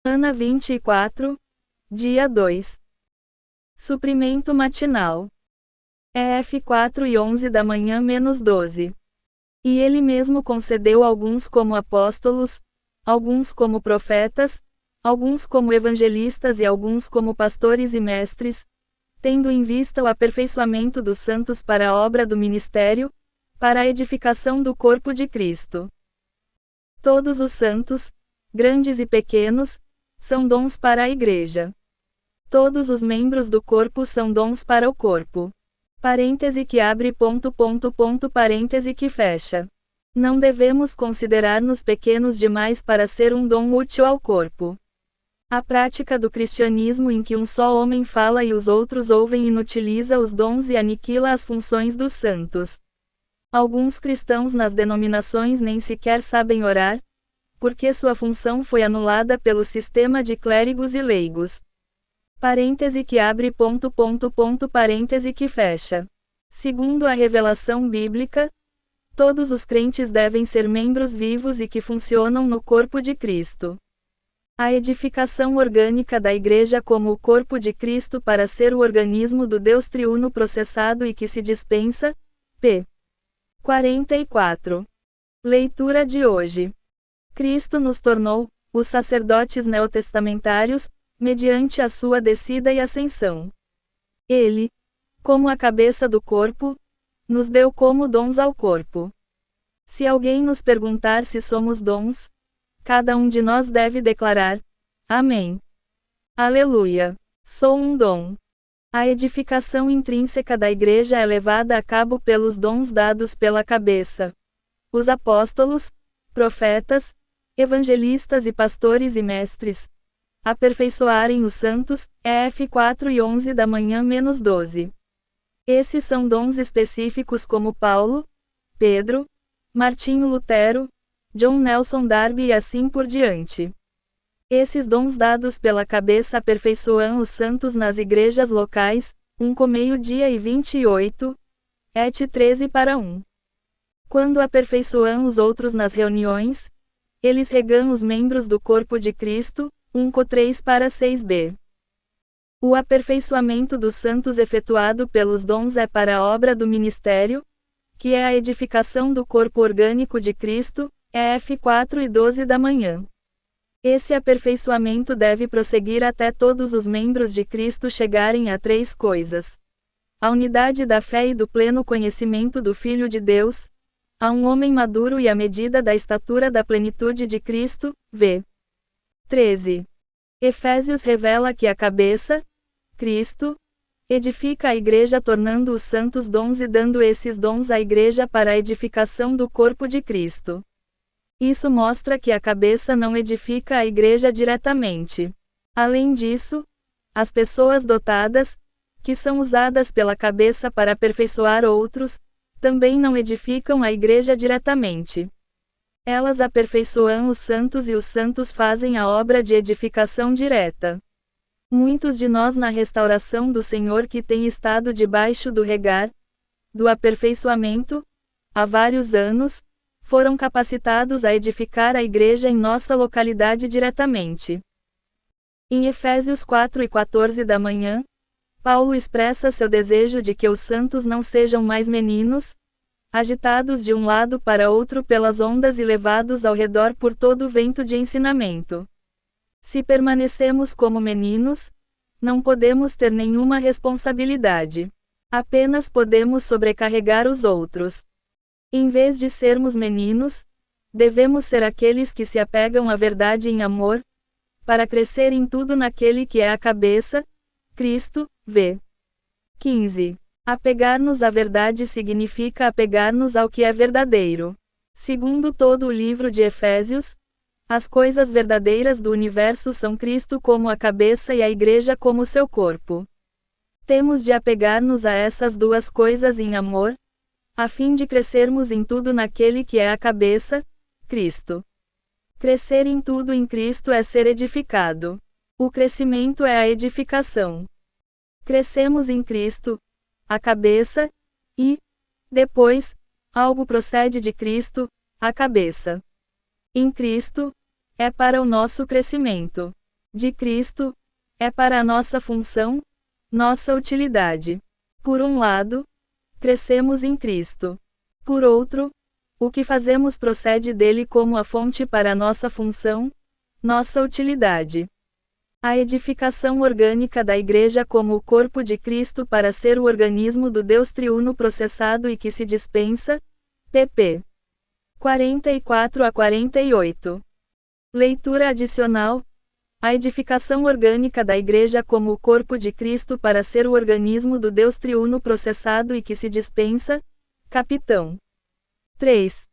Ana 24, dia 2. Suprimento matinal. EF 4 e 11 da manhã menos 12. E ele mesmo concedeu alguns como apóstolos, alguns como profetas, alguns como evangelistas e alguns como pastores e mestres, tendo em vista o aperfeiçoamento dos santos para a obra do ministério, para a edificação do corpo de Cristo. Todos os santos, grandes e pequenos, são dons para a igreja. Todos os membros do corpo são dons para o corpo. Parêntese que abre parêntese que fecha. Não devemos considerar-nos pequenos demais para ser um dom útil ao corpo. A prática do cristianismo em que um só homem fala e os outros ouvem inutiliza os dons e aniquila as funções dos santos. Alguns cristãos nas denominações nem sequer sabem orar, porque sua função foi anulada pelo sistema de clérigos e leigos. Parêntese que abre parêntese que fecha. Segundo a revelação bíblica, todos os crentes devem ser membros vivos e que funcionam no corpo de Cristo. A edificação orgânica da Igreja como o corpo de Cristo para ser o organismo do Deus triuno processado e que se dispensa. P. 44. Leitura de hoje. Cristo nos tornou, os sacerdotes neotestamentários, mediante a sua descida e ascensão. Ele, como a cabeça do corpo, nos deu como dons ao corpo. Se alguém nos perguntar se somos dons, cada um de nós deve declarar: Amém. Aleluia. Sou um dom. A edificação intrínseca da Igreja é levada a cabo pelos dons dados pela cabeça. Os apóstolos, profetas, evangelistas e pastores e mestres. Aperfeiçoarem os santos, EF 4 e 11 da manhã menos 12. Esses são dons específicos como Paulo, Pedro, Martinho Lutero, John Nelson Darby e assim por diante. Esses dons dados pela cabeça aperfeiçoam os santos nas igrejas locais, 1 com meio-dia e 28, et 13 para 1. Quando aperfeiçoam os outros nas reuniões, eles regam os membros do corpo de Cristo, 1 com 3 para 6b. O aperfeiçoamento dos santos efetuado pelos dons é para a obra do ministério, que é a edificação do corpo orgânico de Cristo, EF 4 e 12 da manhã. Esse aperfeiçoamento deve prosseguir até todos os membros de Cristo chegarem a três coisas: a unidade da fé e do pleno conhecimento do Filho de Deus, a um homem maduro e à medida da estatura da plenitude de Cristo, v. 13. Efésios revela que a cabeça, Cristo, edifica a igreja tornando os santos dons e dando esses dons à igreja para a edificação do corpo de Cristo. Isso mostra que a cabeça não edifica a igreja diretamente. Além disso, as pessoas dotadas, que são usadas pela cabeça para aperfeiçoar outros, também não edificam a igreja diretamente. Elas aperfeiçoam os santos e os santos fazem a obra de edificação direta. Muitos de nós na restauração do Senhor que têm estado debaixo do regar, do aperfeiçoamento, há vários anos, foram capacitados a edificar a igreja em nossa localidade diretamente. Em Efésios 4 e 14 da manhã, Paulo expressa seu desejo de que os santos não sejam mais meninos, agitados de um lado para outro pelas ondas e levados ao redor por todo o vento de ensinamento. Se permanecemos como meninos, não podemos ter nenhuma responsabilidade. Apenas podemos sobrecarregar os outros. Em vez de sermos meninos, devemos ser aqueles que se apegam à verdade em amor, para crescer em tudo naquele que é a cabeça, Cristo, v. 15. Apegar-nos à verdade significa apegar-nos ao que é verdadeiro. Segundo todo o livro de Efésios, as coisas verdadeiras do universo são Cristo como a cabeça e a igreja como seu corpo. Temos de apegar-nos a essas duas coisas em amor, a fim de crescermos em tudo naquele que é a cabeça, Cristo. Crescer em tudo em Cristo é ser edificado. O crescimento é a edificação. Crescemos em Cristo, a cabeça, e, depois, algo procede de Cristo, a cabeça. Em Cristo, é para o nosso crescimento. de Cristo, é para a nossa função, nossa utilidade. Por um lado, crescemos em Cristo. Por outro, o que fazemos procede dele como a fonte para a nossa função, nossa utilidade. A edificação orgânica da Igreja como o corpo de Cristo para ser o organismo do Deus triuno processado e que se dispensa, pp. 44 a 48. Leitura adicional. A edificação orgânica da Igreja como o corpo de Cristo para ser o organismo do Deus triuno processado e que se dispensa, capitão 3.